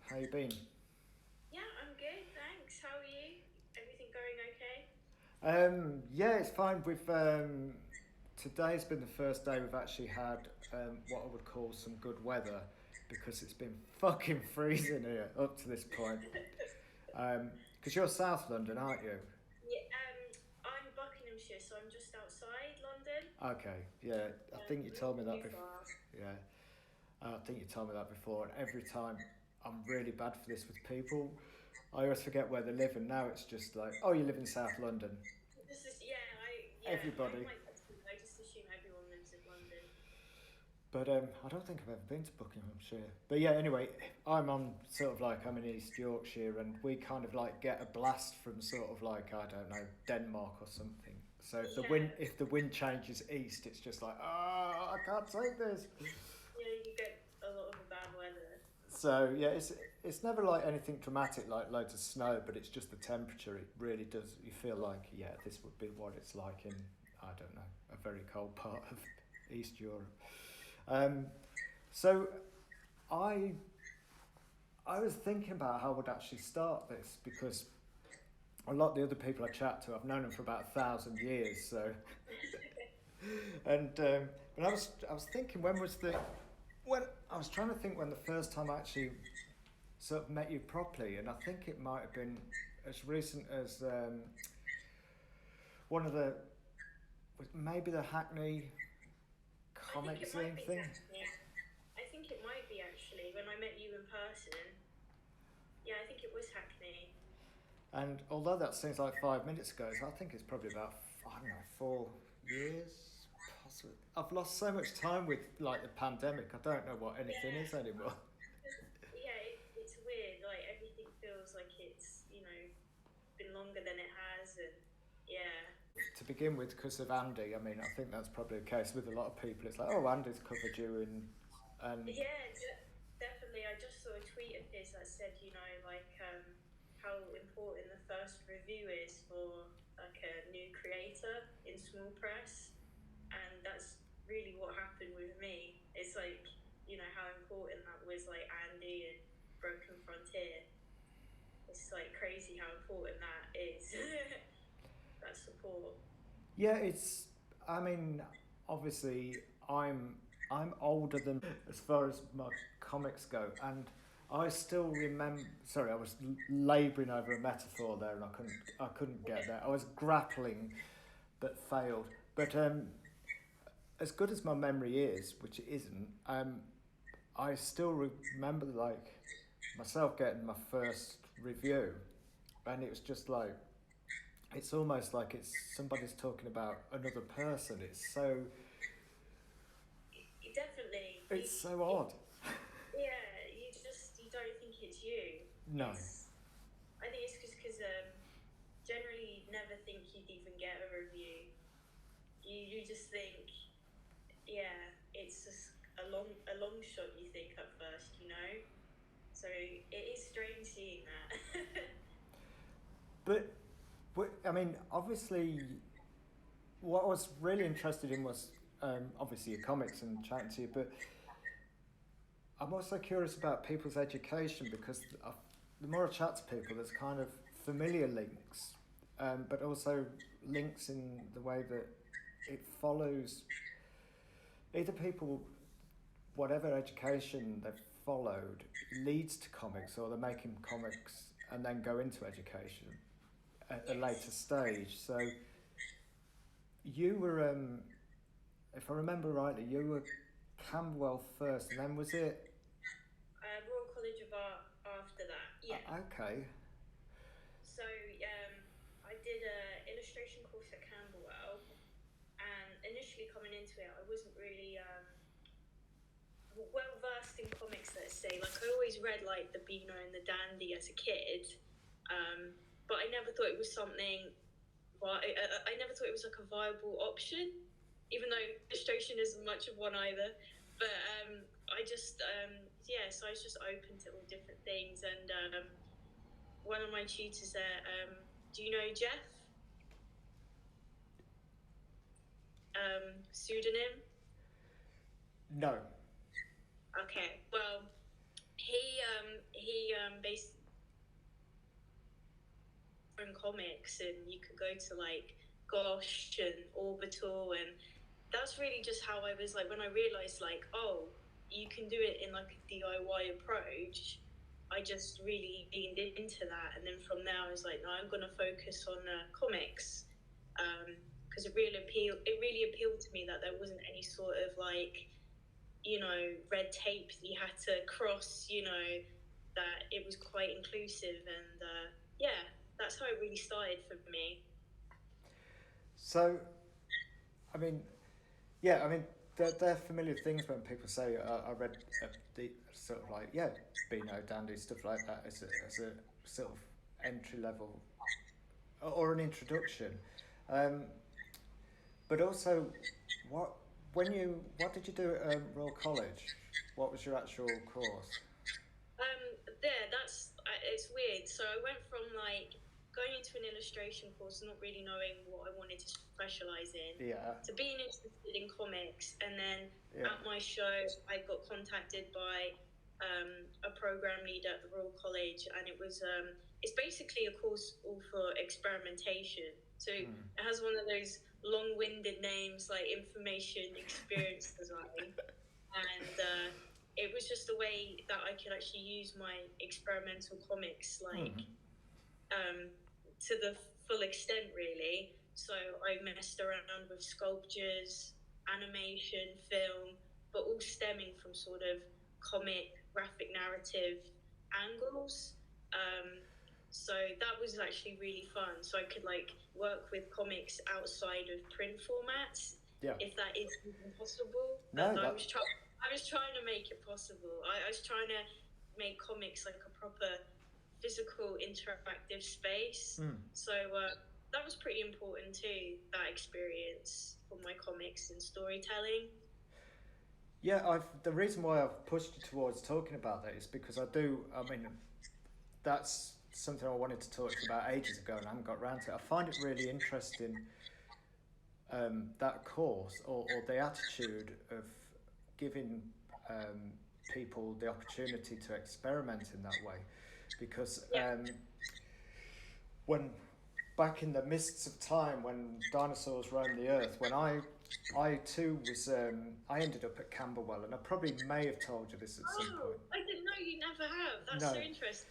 How you been? Yeah, I'm good, thanks. How are you? Everything going okay? Yeah, it's fine. We've today's been the first day we've actually had what I would call some good weather because it's been fucking freezing here up to this point. Because you're South London, aren't you? Yeah, I'm Buckinghamshire, so I'm just outside London. Okay, yeah. I think you told Not me that too before. far. Yeah, I think you told me that before. And every time I'm really bad for this with people. I always forget where they live, and now it's just like, oh, you live in South London. This is I Everybody. might I just assume everyone lives in London. But I don't think I've ever been to Buckinghamshire. But yeah, anyway, I'm in East Yorkshire, and we kind of like get a blast from sort of like, I don't know, Denmark or something. So Yeah, if the wind changes east, it's just like, I can't take this. you get a lot of bad weather. So yeah, it's never like anything dramatic like loads of snow, but it's just the temperature. It really does. You feel like, yeah, this would be what it's like in, I don't know, a very cold part of East Europe. Um, so I I was thinking about how I would actually start this because a lot of the other people I chat to, I've known them for about 1,000 years. So, and but I was thinking, when I was trying to think when the first time I actually sort of met you properly, and I think it might have been as recent as one of the maybe the Hackney I think comic it might scene be thing. actually. I think it might be actually when I met you in person. Yeah, I think it was Hackney. And although that seems like 5 minutes ago, I think it's probably about, I don't know, 4 years, possibly. I've lost so much time with like the pandemic. I don't know what anything Yeah, is anymore. yeah, it's weird. Like everything feels like it's been longer than it has, and yeah, To begin with, because of Andy, I mean, I think that's probably the case with a lot of people. It's like, oh, Andy's covered you in, and yeah, definitely. I just saw a tweet of his that said, how important the first review is for like a new creator in small press, and that's really what happened with me. It's like how important that was, like Andy and Broken Frontier. It's like crazy how important that is. That support. yeah, I mean, obviously, I'm older than as far as my comics go, and I still remember. Sorry, I was labouring over a metaphor there, and I couldn't get there. I was grappling, but failed. But as good as my memory is, which it isn't, I still remember like myself getting my first review, and it was just like it's almost like it's somebody's talking about another person. Definitely. It's so odd. Yeah, you don't think it's you. No. It's I think it's just because generally you never think you'd even get a review. You just think, yeah, it's just a long shot. You think at first. So it is strange seeing that. But, I mean, obviously, what I was really interested in was obviously your comics and chatting to you, but I'm also curious about people's education because the more I chat to people, there's kind of familiar links, but also links in the way that it follows either people, whatever education they've followed, leads to comics, or they're making comics and then go into education at a later Yes. stage. So you were, if I remember rightly, you were Camberwell first, and then was it? Royal College of Art after that. Yeah. Okay. So I did a illustration course at Camberwell, and initially coming into it, I wasn't really well versed in comics. Let's say, like I always read like the Beano and the Dandy as a kid, but I never thought it was something. Well, I never thought it was like a viable option, even though illustration isn't much of one either. But I just so I was just open to all different things, and one of my tutors there, do you know Jeff? Pseudonym. No. Okay, well, he based on comics, and you could go to like Gosh and Orbital, and that's really just how I was like when I realized like, oh, you can do it in like a DIY approach. I just really leaned into that, and then from there I was like, no, I'm gonna focus on comics, because it really appealed to me that there wasn't any sort of like, red tape that you had to cross, that it was quite inclusive, and yeah, that's how it really started for me. So, I mean, yeah, I mean, they're familiar things when people say, I read the sort of like, yeah, Beano Dandy, stuff like that as a sort of entry level or an introduction. But also, what what did you do at Royal College? What was your actual course? It's weird. So I went from like going into an illustration course, not really knowing what I wanted to specialize in, Yeah. to being interested in comics, and then Yeah. at my show, I got contacted by a program leader at the Royal College, and it's basically a course all for experimentation. So it has one of those long-winded names like information experience design, and it was just a way that I could actually use my experimental comics like to the full extent, really. So I messed around with sculptures, animation, film, but all stemming from sort of comic, graphic narrative angles. So that was actually really fun. So I could like work with comics outside of print formats, Yeah. if that is even possible. No, And that. I was trying to make it possible. I was trying to make comics like a proper physical interactive space. So that was pretty important too, that experience for my comics and storytelling. Yeah, the reason why I've pushed you towards talking about that is because I mean, that's something I wanted to talk to you about ages ago and I haven't got around to it. I find it really interesting, that course or the attitude of giving people the opportunity to experiment in that way. Because when back in the mists of time when dinosaurs roamed the earth, when I too was I ended up at Camberwell, and I probably may have told you this at some point. I didn't know, you never have. That's No. so interesting.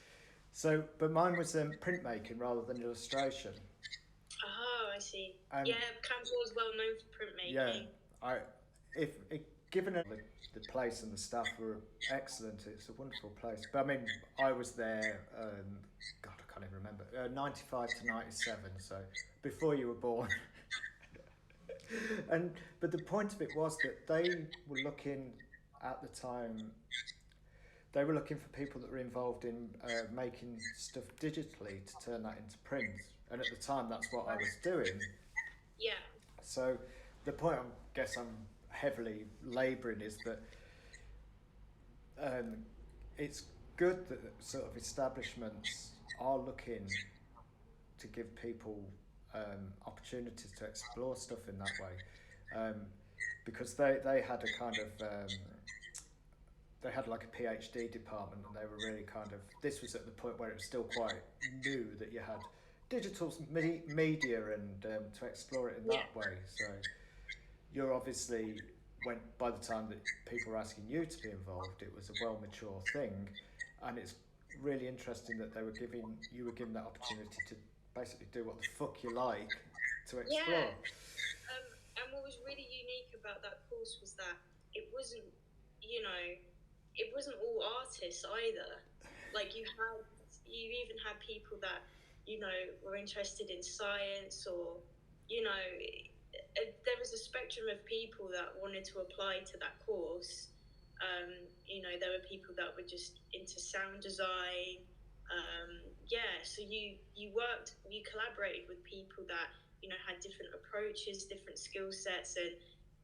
So, but mine was printmaking rather than illustration. Oh, I see. Yeah, Camberwell is well known for printmaking. Yeah, given the place and the staff were excellent, it's a wonderful place. But I mean, I was there. God, I can't even remember. 95 to 97, so before you were born. But the point of it was that they were looking at the time. They were looking for people that were involved in making stuff digitally to turn that into print, and at the time that's what I was doing. Yeah. So the point I guess I'm heavily labouring is that it's good that sort of establishments are looking to give people opportunities to explore stuff in that way, because they had a kind of they had like a PhD department, and they were really kind of, this was at the point where it was still quite new that you had digital media and to explore it in that way. So you're obviously, by the time that people were asking you to be involved, it was a well mature thing, and it's really interesting that you were given that opportunity to basically do what the fuck you like to explore. And what was really unique about that course was that it wasn't, it wasn't all artists either. Like you even had people that, were interested in science, or, there was a spectrum of people that wanted to apply to that course. There were people that were just into sound design. So you collaborated with people that, had different approaches, different skill sets, and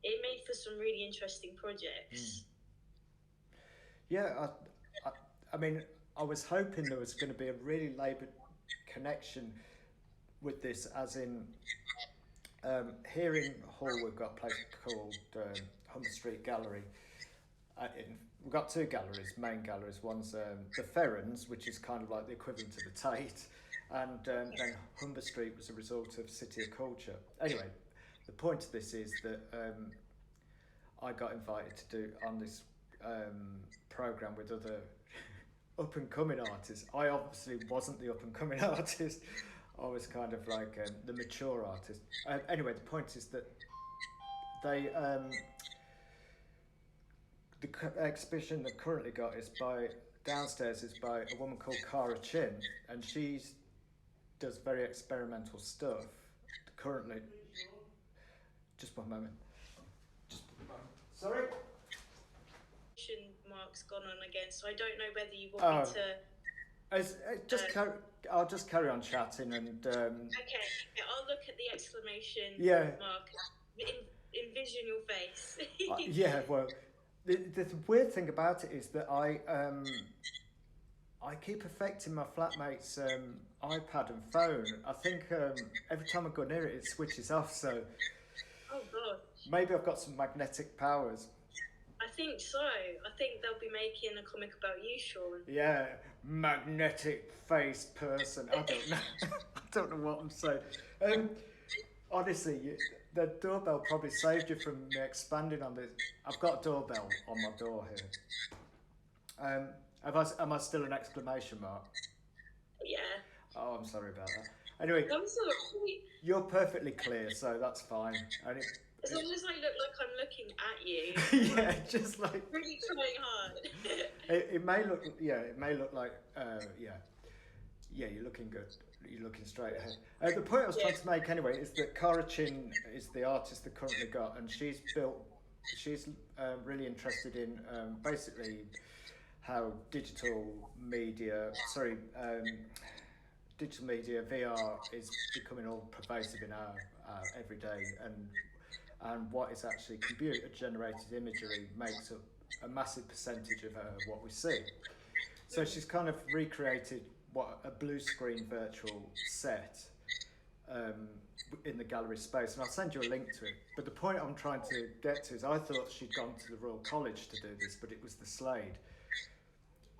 it made for some really interesting projects. Yeah, I mean, I was hoping there was going to be a really laboured connection with this, as in here in Hull we've got a place called Humber Street Gallery, we've got two galleries, main galleries. One's the Ferrans, which is kind of like the equivalent to the Tate, and then Humber Street was a result of City of Culture. Anyway, the point of this is that I got invited to do on this program with other up and coming artists. I obviously wasn't the up and coming artist. I was kind of like the mature artist. Anyway, the point is that they the exhibition they've currently got is by downstairs is by a woman called Cara Chin, and she does very experimental stuff currently. Just one moment. Sorry. Mark's gone on again, so I don't know whether you want me to. I'll just carry on chatting and. Okay, yeah, I'll look at the exclamation mark. Envision your face. Yeah, well, the weird thing about it is that I keep affecting my flatmate's iPad and phone. I think every time I go near it, it switches off. So. Oh God. Maybe I've got some magnetic powers. I think so. I think they'll be making a comic about you, Sean. Yeah, magnetic face person. I don't know. I don't know what I'm saying. Honestly, the doorbell probably saved you from me expanding on this. I've got a doorbell on my door here. Am I still an exclamation mark? Yeah. Oh, I'm sorry about that. Anyway, I'm sorry. You're perfectly clear, so that's fine. As long as I look like I'm looking at you. Yeah, just like really trying hard. it may look like you're looking good. You're looking straight ahead. The point I was trying to make anyway is that Cara Chin is the artist that currently got, and she's really interested in basically how digital media, VR is becoming all pervasive in our everyday, and what is actually computer-generated imagery makes up a massive percentage of what we see. So she's kind of recreated what a blue screen virtual set in the gallery space, and I'll send you a link to it. But the point I'm trying to get to is I thought she'd gone to the Royal College to do this, but it was the Slade.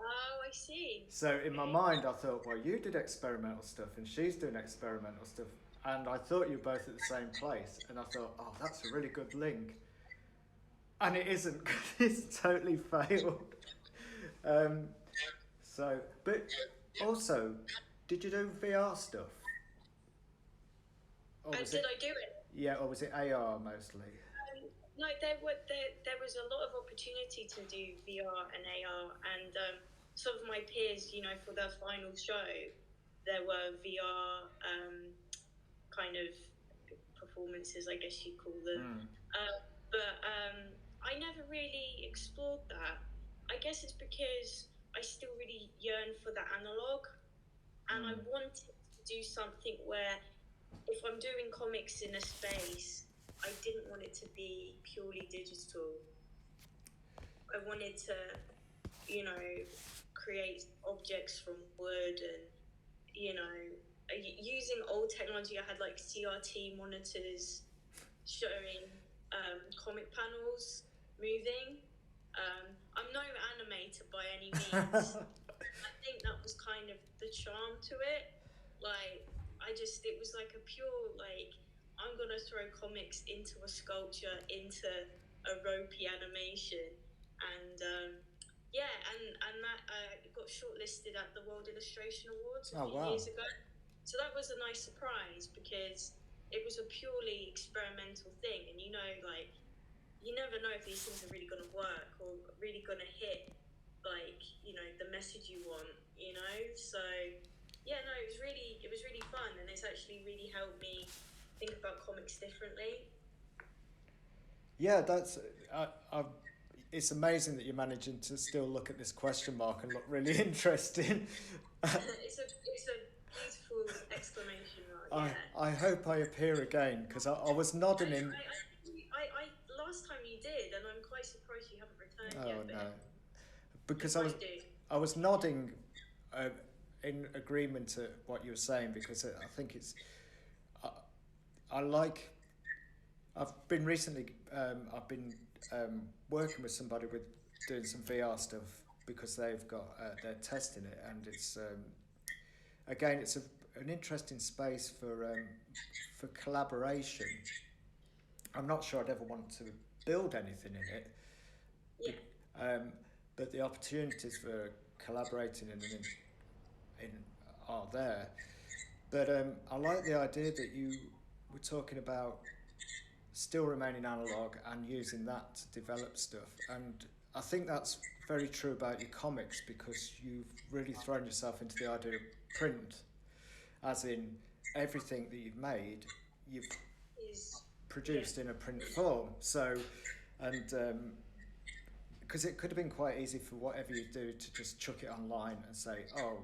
Oh, I see. So in my mind, I thought, well, you did experimental stuff, and she's doing experimental stuff. And I thought you were both at the same place, and I thought, oh, that's a really good link. And it isn't, because it's totally failed. But also, did you do VR stuff? Did I do it? Yeah, or was it AR mostly? No, there was a lot of opportunity to do VR and AR, and some of my peers, for their final show, there were VR kind of performances, I guess you'd call them. But I never really explored that. I guess it's because I still really yearn for the analog, and I wanted to do something where if I'm doing comics in a space, I didn't want it to be purely digital. I wanted to, create objects from wood and, using old technology. I had like CRT monitors showing comic panels moving. I'm no animator by any means. I think that was kind of the charm to it. It was like a pure, I'm going to throw comics into a sculpture, into a ropey animation. And and that got shortlisted at the World Illustration Awards a few years ago. So that was a nice surprise, because it was a purely experimental thing. And you never know if these things are really going to work or really going to hit, the message you want, So, yeah, no, it was really fun, and it's actually really helped me think about comics differently. Yeah, it's amazing that you're managing to still look at this question mark and look really interesting. It's a beautiful exclamation mark. Yeah. I hope I appear again, because I was nodding in. I last time you did, and I'm quite surprised you haven't returned yet. Oh no, because I was nodding in agreement to what you were saying, because I think it's I've been recently working with somebody with doing some VR stuff because they've got they're testing it, and it's again it's an interesting space for collaboration. I'm not sure I'd ever want to build anything in it, but the opportunities for collaborating in are there. But I like the idea that you were talking about still remaining analog and using that to develop stuff. And I think that's very true about your comics, because you've really thrown yourself into the idea of print, as in everything that you've made, you've produced in a print form. So, and because it could have been quite easy for whatever you do to just chuck it online and say, oh,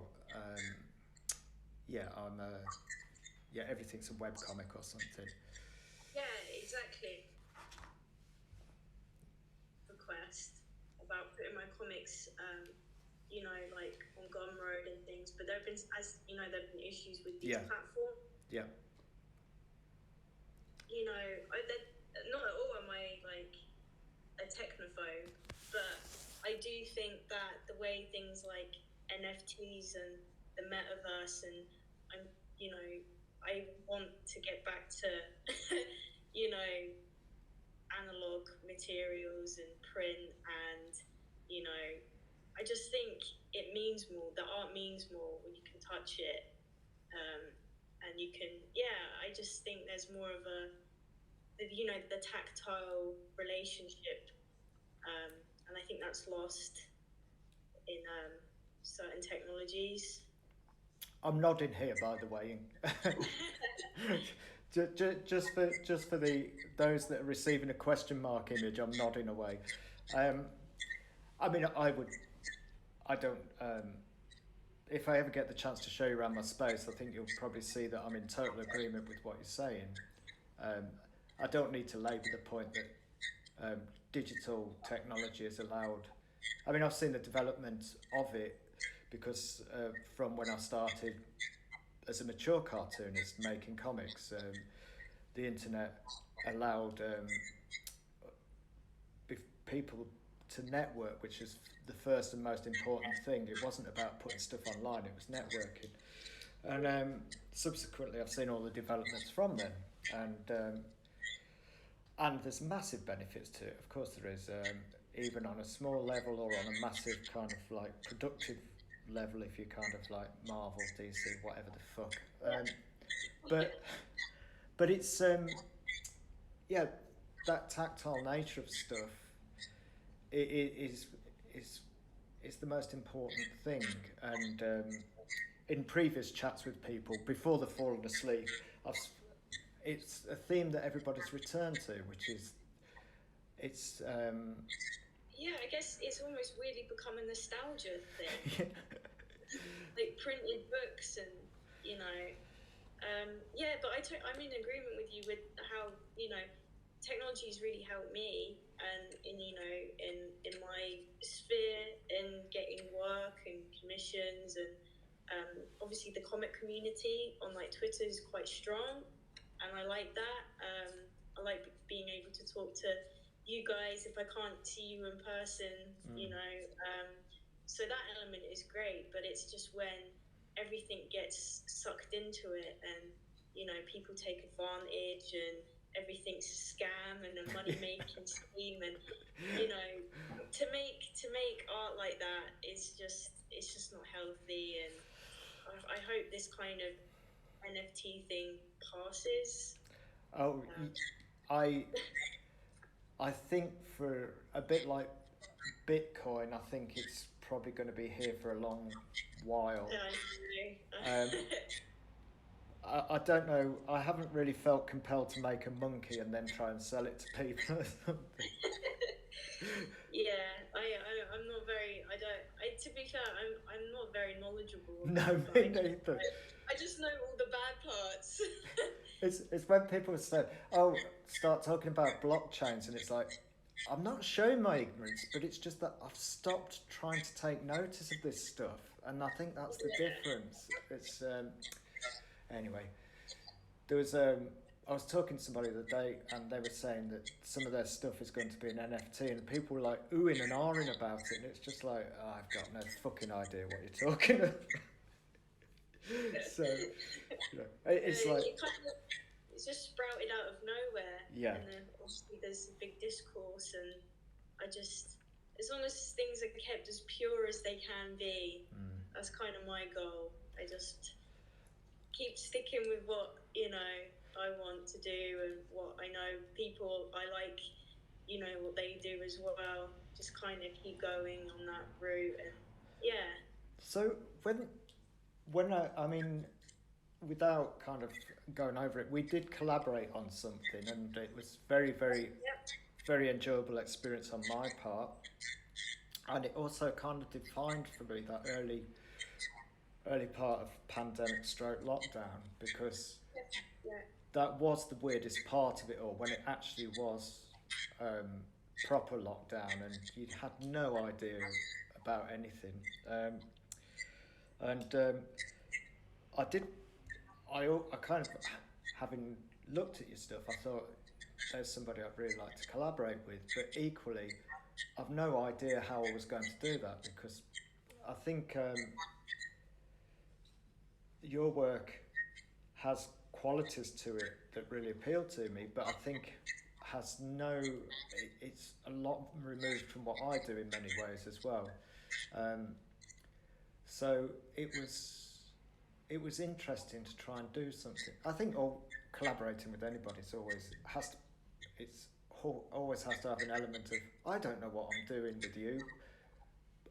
yeah, everything's a webcomic or something. Yeah, exactly. Request about putting my comics, you know, like on Gumroad and things, but there've been, as you know, there've been issues with these platforms. Yeah. You know, not at all am I like a technophobe, but I do think that the way things like NFTs and the metaverse, and I'm, you know, I want to get back to, you know, analog materials and print, and, you know, I just think it means more. The art means more when you can touch it, and you can, I just think there's more of you know, the tactile relationship, and I think that's lost in certain technologies. I'm nodding here, by the way. just for those that are receiving a question mark image, I'm nodding away. I mean, I don't. If I ever get the chance to show you around my space, I think you'll probably see that I'm in total agreement with what you're saying. I don't need to labour the point that digital technology has allowed. I mean, I've seen the development of it, because from when I started as a mature cartoonist making comics, the internet allowed people to network, which is the first and most important thing. It wasn't about putting stuff online, it was networking. And subsequently I've seen all the developments from them, and there's massive benefits to it, of course there is, even on a small level or on a massive kind of like productive level, if you kind of like Marvel, DC, whatever the fuck. But it's that tactile nature of stuff is the most important thing. And in previous chats with people before they've fallen asleep, it's a theme that everybody's returned to, which is I guess it's almost weirdly become a nostalgia thing. Like printed books, and you know, but I'm in agreement with you with how, you know, technology's really helped me, and you know, in my sphere, in getting work and commissions, and obviously the comic community on like Twitter is quite strong, and I like that. I like being able to talk to you guys if I can't see you in person, you know. So that element is great, but it's just when everything gets sucked into it, and you know, people take advantage, and everything's a scam and a money making scheme, and you know, to make art like that is just, it's just not healthy. And I hope this kind of NFT thing passes. I think for a bit like Bitcoin, I think it's probably going to be here for a long while. I don't know. I haven't really felt compelled to make a monkey and then try and sell it to people or something. I'm not very. To be fair, I'm not very knowledgeable. No, me neither. I just know all the bad parts. It's when people say, "Oh, start talking about blockchains," and it's like, I'm not showing my ignorance, but it's just that I've stopped trying to take notice of this stuff, and I think that's the difference. It's anyway. There was I was talking to somebody the other day, and they were saying that some of their stuff is going to be an NFT, and people were like oohing and ahhing about it, and it's just like, oh, I've got no fucking idea what you're talking about. So, it's like it's just sprouted out of nowhere. Yeah. And then obviously there's a big discourse, and I just, as long as things are kept as pure as they can be, that's kind of my goal. I just keep sticking with what, I want to do, and what I know people I like, what they do as well. Just kind of keep going on that route, and yeah. So when I mean, without kind of going over it, we did collaborate on something, and it was very, very, very enjoyable experience on my part, and it also kind of defined for me that early part of pandemic stroke lockdown, because that was the weirdest part of it all, when it actually was proper lockdown and you had no idea about anything. I kind of, having looked at your stuff, I thought there's somebody I'd really like to collaborate with, but equally I've no idea how I was going to do that, because I think your work has qualities to it that really appeal to me, but I think it's a lot removed from what I do in many ways as well. So it was interesting to try and do something. I think collaborating with anybody always has to have an element of, I don't know what I'm doing with you,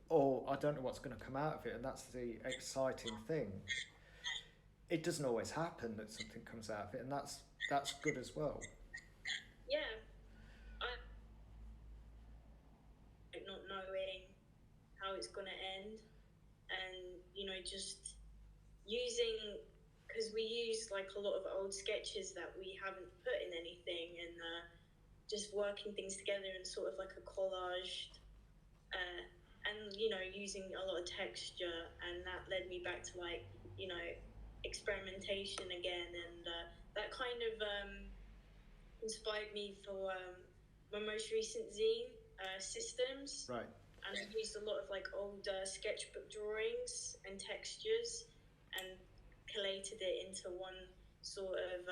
or I don't know what's going to come out of it, and that's the exciting thing. It doesn't always happen that something comes out of it, and that's good as well. Yeah, not knowing how it's going to end, and just using, because we use like a lot of old sketches that we haven't put in anything, and just working things together in sort of like a collage, and using a lot of texture, and that led me back to like experimentation again, and that kind of inspired me for my most recent zine, Systems. Right. And I used a lot of like old sketchbook drawings and textures, and collated it into one sort of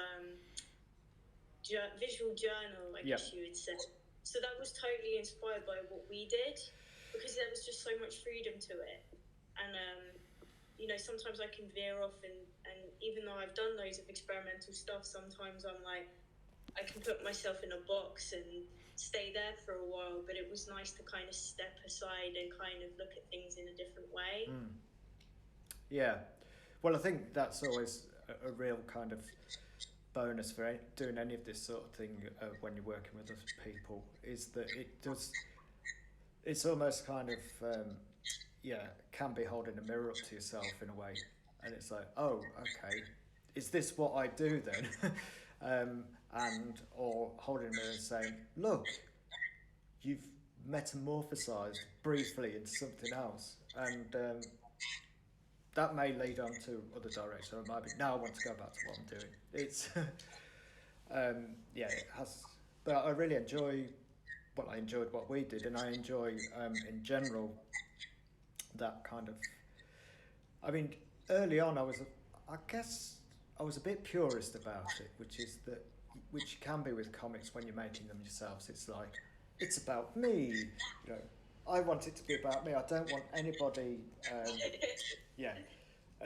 visual journal, I guess you would say. So that was totally inspired by what we did, because there was just so much freedom to it. And sometimes I can veer off, and even though I've done loads of experimental stuff, sometimes I'm like, I can put myself in a box and stay there for a while, but it was nice to kind of step aside and kind of look at things in a different way. Yeah, well, I think that's always a real kind of bonus for doing any of this sort of thing when you're working with other people, is that it's almost kind of can be holding a mirror up to yourself in a way, and it's like, oh, okay, is this what I do then? Or holding a mirror and saying, look, you've metamorphosized briefly into something else, and that may lead on to other directions. It might be, now I want to go back to what I'm doing. It's it has, but I really enjoyed what we did, and I enjoy in general that kind of, I mean, early on I guess I was a bit purist about it, which you can be with comics when you're making them yourselves. It's like, it's about me, I want it to be about me. I don't want anybody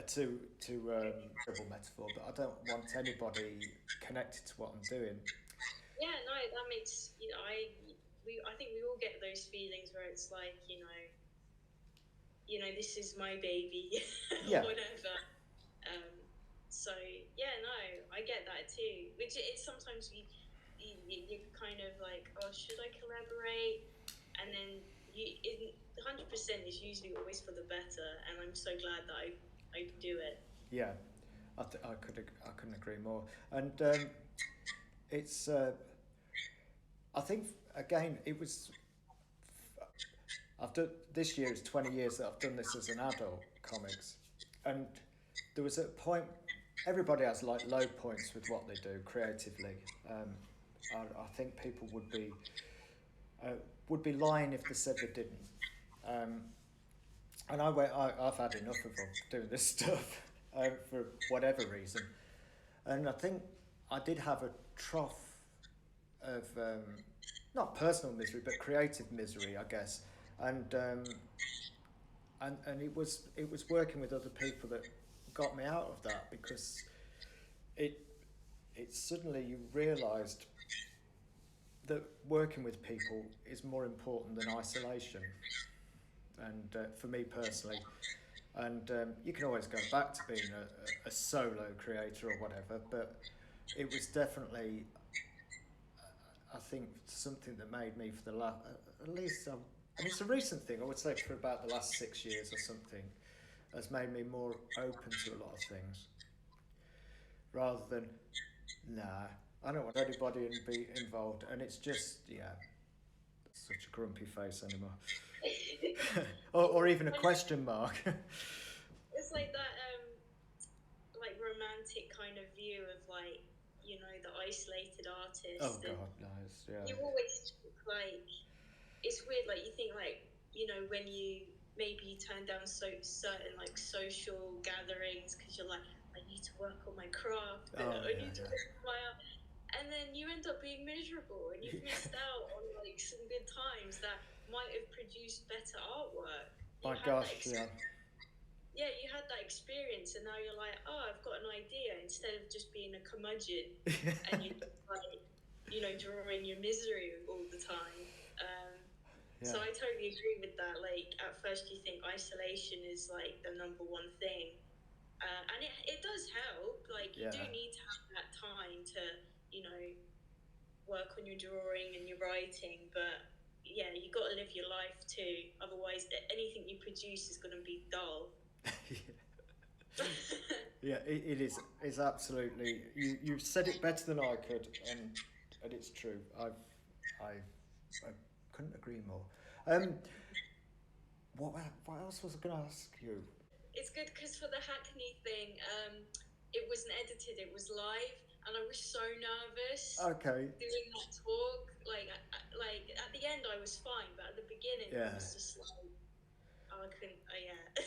to terrible metaphor, but I don't want anybody connected to what I'm doing. Yeah, no, that makes, I think we all get those feelings where it's like, this is my baby, whatever. So yeah, no, I get that too. Which it's sometimes you're kind of like, oh, should I collaborate? And then 100% is usually always for the better, and I'm so glad that I do it. Yeah, I couldn't agree more. And it's I think again it was. This year is 20 years that I've done this as an adult, comics, and there was a point everybody has like low points with what they do creatively. I think people would be lying if they said they didn't. And I've had enough of them doing this stuff for whatever reason. And I think I did have a trough of not personal misery, but creative misery, I guess. And it was working with other people that got me out of that, because it suddenly you realised that working with people is more important than isolation. And for me personally, and you can always go back to being a solo creator or whatever, but it was definitely, I think, something that made me for the last, at least, and it's a recent thing, I would say for about the last 6 years or something, has made me more open to a lot of things, rather than, nah, I don't want anybody to be involved, and it's just, yeah, such a grumpy face anymore. or even a question mark. It's like that, like romantic kind of view of like, you know, the isolated artist. Oh God, nice. Yeah. You always like, it's weird. Like you think like, you know, when you maybe you turn down certain like social gatherings because you're like, I need to work on my craft. I need to work on my art. And then you end up being miserable, and you've missed out on like some good times that might have produced better artwork. My gosh, yeah. Yeah, you had that experience, and now you're like, oh, I've got an idea, instead of just being a curmudgeon and you're just like, you know, drawing your misery all the time. So I totally agree with that. Like, at first you think isolation is like the number one thing. And it does help. Like, you do need to have that time to, you know, work on your drawing and your writing, but yeah, you got to live your life too. Otherwise, anything you produce is going to be dull. Yeah, it is. It's absolutely. You've said it better than I could, and it's true. I couldn't agree more. What else was I going to ask you? It's good because for the Hackney thing, it wasn't edited; it was live, and I was so nervous. Okay. Doing that talk, like at the end, I was fine, but at the beginning, it was just like, oh, I couldn't. Oh, yeah.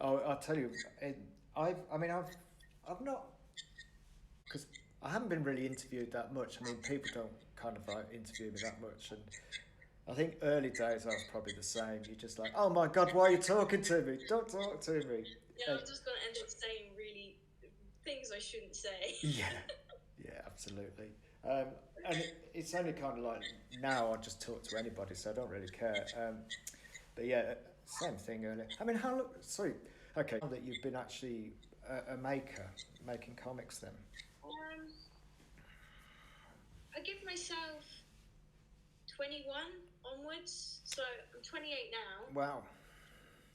Oh, I'll tell you. I've not, because I haven't been really interviewed that much. I mean, people don't kind of like interview me that much, and I think early days I was probably the same. You're just like, oh my God, why are you talking to me? Don't talk to me. Yeah, I'm just going to end up saying really things I shouldn't say. Yeah, absolutely. And it's only kind of like now I just talk to anybody, so I don't really care. But yeah, same thing earlier. I mean, okay, now that you've been actually a maker, making comics then? I give myself 21 onwards, so I'm 28 now. Wow.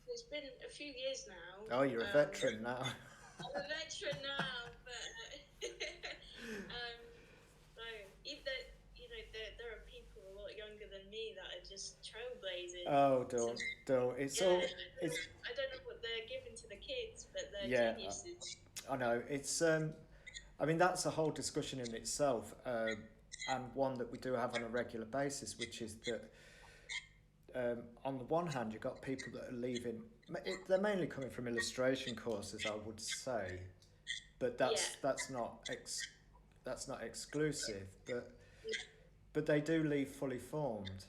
So it's been a few years now. Oh, you're a veteran now. I'm a veteran now, but so either, you know, there are people a lot younger than me that are just trailblazing. Oh, don't. It's all. It's. I don't know what they're giving to the kids, but they're geniuses. I know. It's. I mean, that's a whole discussion in itself, and one that we do have on a regular basis, which is that. On the one hand, you've got people that are leaving. They're mainly coming from illustration courses, I would say, but that's not exclusive. But they do leave fully formed,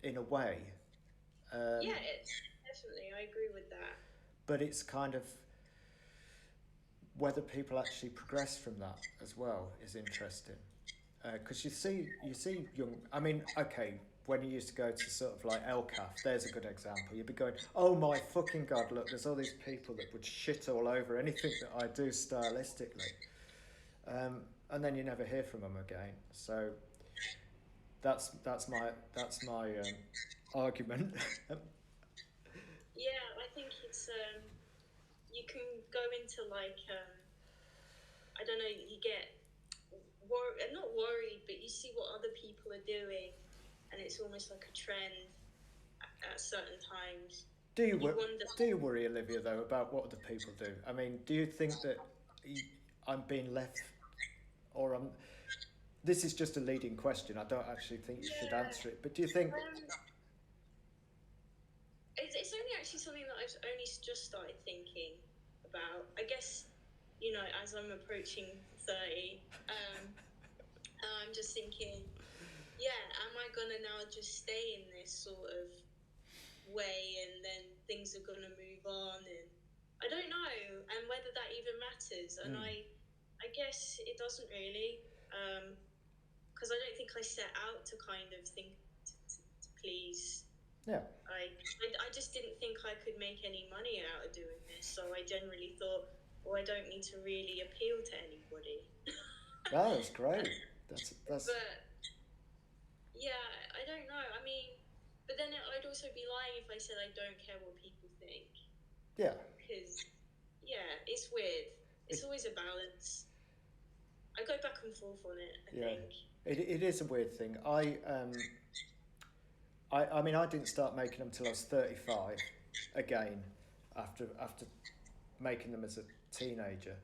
in a way. Definitely, I agree with that. But it's kind of whether people actually progress from that as well is interesting, because you see young. I mean, okay. When you used to go to sort of like LCAF, there's a good example. You'd be going, oh my fucking God, look, there's all these people that would shit all over anything that I do stylistically. And then you never hear from them again. So that's my argument. Yeah, I think it's, you can go into like, I don't know, you get, not worried, but you see what other people are doing. And it's almost like a trend at certain times. Do you worry, Olivia, though, about what other people do? I mean, do you think that I'm being left, or I'm. This is just a leading question. I don't actually think you should answer it. But do you think? It's only actually something that I've only just started thinking about. I guess, you know, as I'm approaching 30, I'm just thinking, yeah, am I gonna now just stay in this sort of way, and then things are gonna move on, and I don't know, and whether that even matters. And I guess it doesn't really, because I don't think I set out to kind of think to please. Yeah. I just didn't think I could make any money out of doing this, so I generally thought, well, I don't need to really appeal to anybody. Oh, that's great. That's. But yeah, I don't know. I mean, but then I'd also be lying if I said I don't care what people think. Yeah. Because yeah, it's weird. It's always a balance. I go back and forth on it, I think. It is a weird thing. I mean, I didn't start making them until I was 35, again, after making them as a teenager.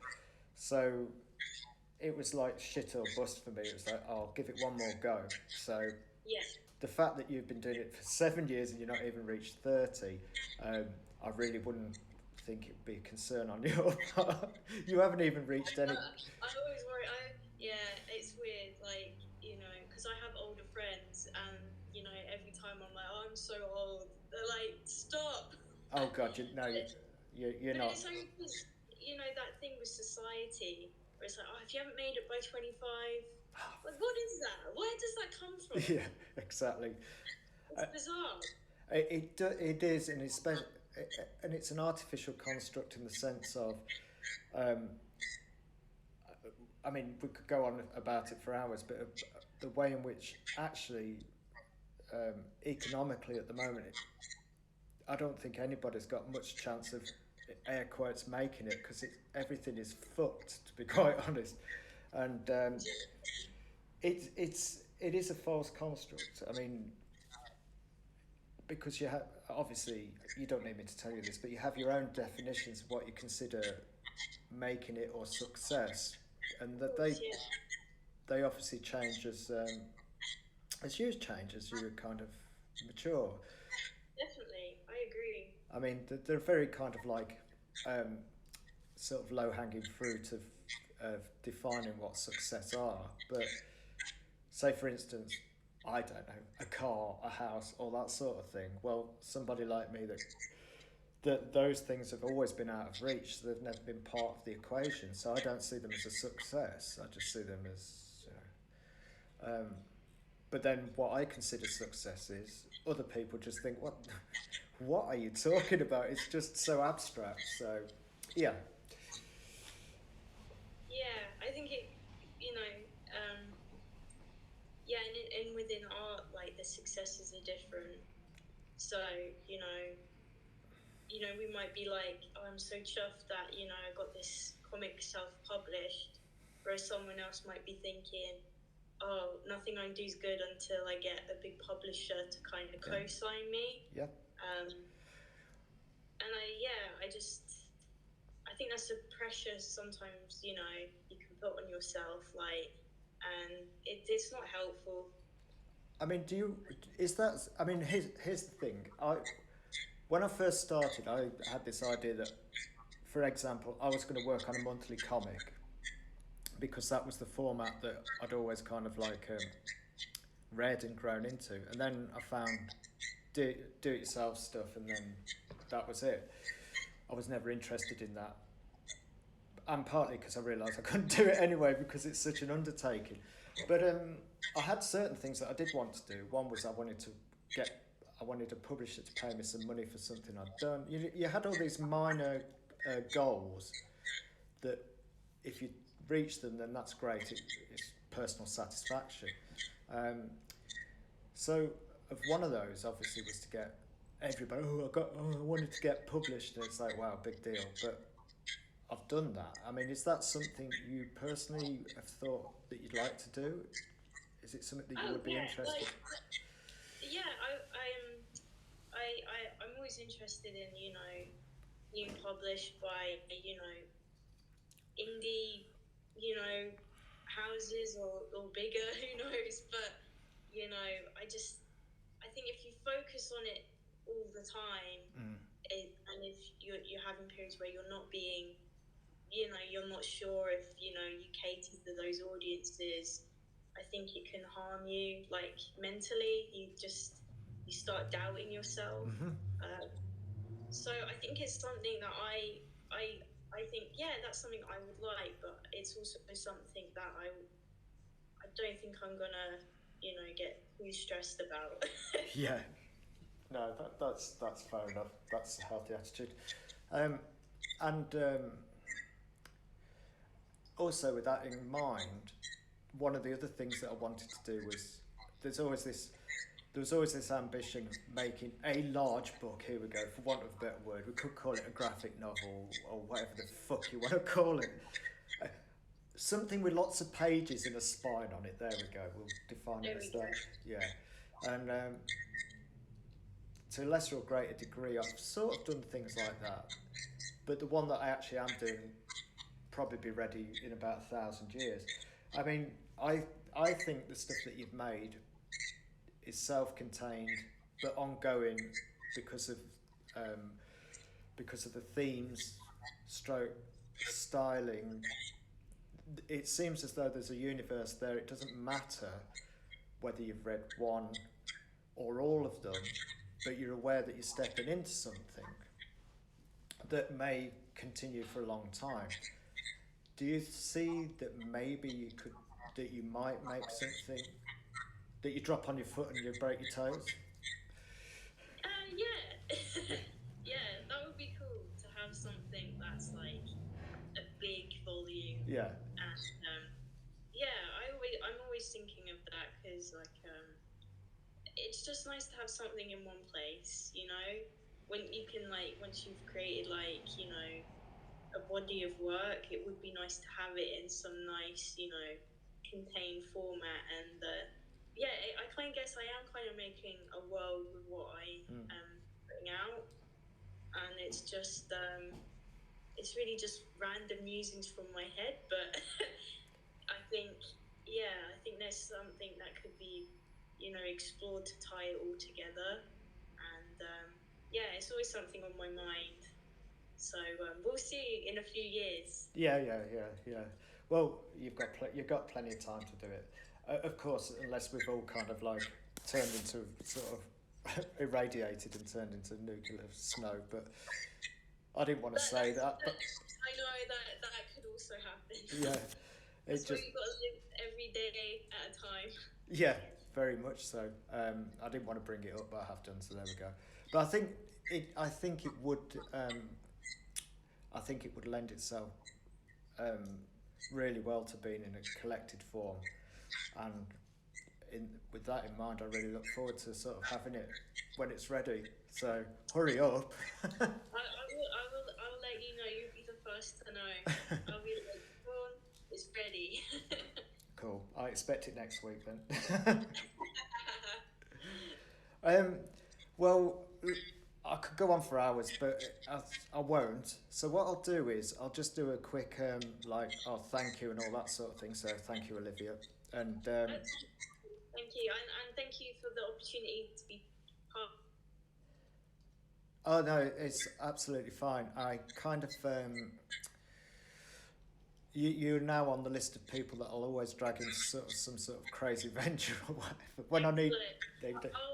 So it was like shit or bust for me. It was like, oh, I'll give it one more go. So the fact that you've been doing it for 7 years and you're not even reached 30, I really wouldn't think it would be a concern on your part. You haven't even reached any. I always worry. It's weird. Like, you know, because I have older friends, and you know, every time I'm like, oh, I'm so old. They're like, stop. Oh God, you're not. But it's only because, you know, that thing with society where it's like, oh, if you haven't made it by 25, like, what is that? Where does that come from? Yeah, exactly. It's bizarre. It is, and it's an artificial construct in the sense of, I mean, we could go on about it for hours, but the way in which actually, economically at the moment, I don't think anybody's got much chance of, air quotes, making it, because everything is fucked, to be quite honest, and it is a false construct. I mean, because you have, obviously, you don't need me to tell you this, but you have your own definitions of what you consider making it or success, and that they obviously change as you change, as you kind of mature. Definitely, I agree. I mean, they're very kind of like sort of low-hanging fruit of defining what success are. But say, for instance, I don't know, a car, a house, all that sort of thing. Well, somebody like me that those things have always been out of reach, so they've never been part of the equation. So I don't see them as a success. I just see them as, you know. But then what I consider success is, other people just think, what are you talking about? It's just so abstract. So, yeah. Yeah, I think it, you know, and within art, like, the successes are different. So, you know, we might be like, oh, I'm so chuffed that, you know, I got this comic self-published, whereas someone else might be thinking, oh, nothing I do is good until I get a big publisher to kind of co-sign me. Yeah. And I think that's a pressure sometimes, you know, you can put on yourself, like, and it's not helpful. I mean, here's the thing. When I first started, I had this idea that, for example, I was going to work on a monthly comic, because that was the format that I'd always kind of like read and grown into. And then I found do-it-yourself stuff, and then that was it. I was never interested in that. And partly because I realised I couldn't do it anyway, because it's such an undertaking. But I had certain things that I did want to do. One was I wanted a publisher to pay me some money for something I'd done. You had all these minor goals that, if you reach them, then that's great. It's personal satisfaction. So one of those obviously was to get everybody. I wanted to get published, and it's like, wow, big deal. But I've done that. I mean, is that something you personally have thought that you'd like to do? Is it something that you would be interested? I'm always interested in, you know, being published by, you know, indie you know, houses or bigger, who knows? But, you know, I think if you focus on it all the time, and if you're having periods where you're not being, you know, you're not sure if, you know, you cater to those audiences, I think it can harm you, like, mentally. You start doubting yourself. So I think it's something that I think, yeah, that's something I would like, but it's also something that I don't think I'm gonna, you know, get too stressed about. Yeah. No, that's fair enough. That's a healthy attitude. Um, and also with that in mind, one of the other things that I wanted to do was there's always this there was always this ambition of making a large book. Here we go, for want of a better word. We could call it a graphic novel or whatever the fuck you want to call it. Something with lots of pages and a spine on it. There we go. We'll define it as that. Yeah. And to a lesser or greater degree, I've sort of done things like that. But the one that I actually am doing probably be ready in about 1,000 years. I mean, I think the stuff that you've made is self-contained but ongoing because of the themes, stroke, styling. It seems as though there's a universe there. It doesn't matter whether you've read one or all of them, but you're aware that you're stepping into something that may continue for a long time. Do you see that maybe you might make something that you drop on your foot and you break your toes? Yeah. Yeah, that would be cool to have something that's like a big volume. Yeah. And yeah, I'm always thinking of that because like it's just nice to have something in one place, you know, when you can like once you've created like, you know, a body of work, it would be nice to have it in some nice, you know, contained format. And yeah, I kind of guess I am kind of making a world with what I am putting out, and it's just it's really just random musings from my head. But I think, yeah, I think there's something that could be, you know, explored to tie it all together. And yeah, it's always something on my mind. So we'll see in a few years. Yeah. Well, you've got plenty of time to do it. Of course, unless we've all kind of like turned into sort of irradiated and turned into nuclear snow. But I didn't want to say that. But I know that could also happen. Yeah, that's why you've got to live every day at a time. Yeah, very much so. I didn't want to bring it up, but I have done. So there we go. But I think it would. I think it would lend itself really well to being in a collected form, and with that in mind, I really look forward to sort of having it when it's ready. So hurry up. I will let you know. You'll be the first to know. I'll be like, "Dawn, it's ready." Cool. I expect it next week then. Well, I could go on for hours, but I won't. So what I'll do is I'll just do a quick thank you and all that sort of thing. So thank you, Olivia, and thank you, and thank you for the opportunity to be part. Oh no, it's absolutely fine. I kind of you're now on the list of people that I'll always drag into some sort of crazy venture or whatever when I need. Oh,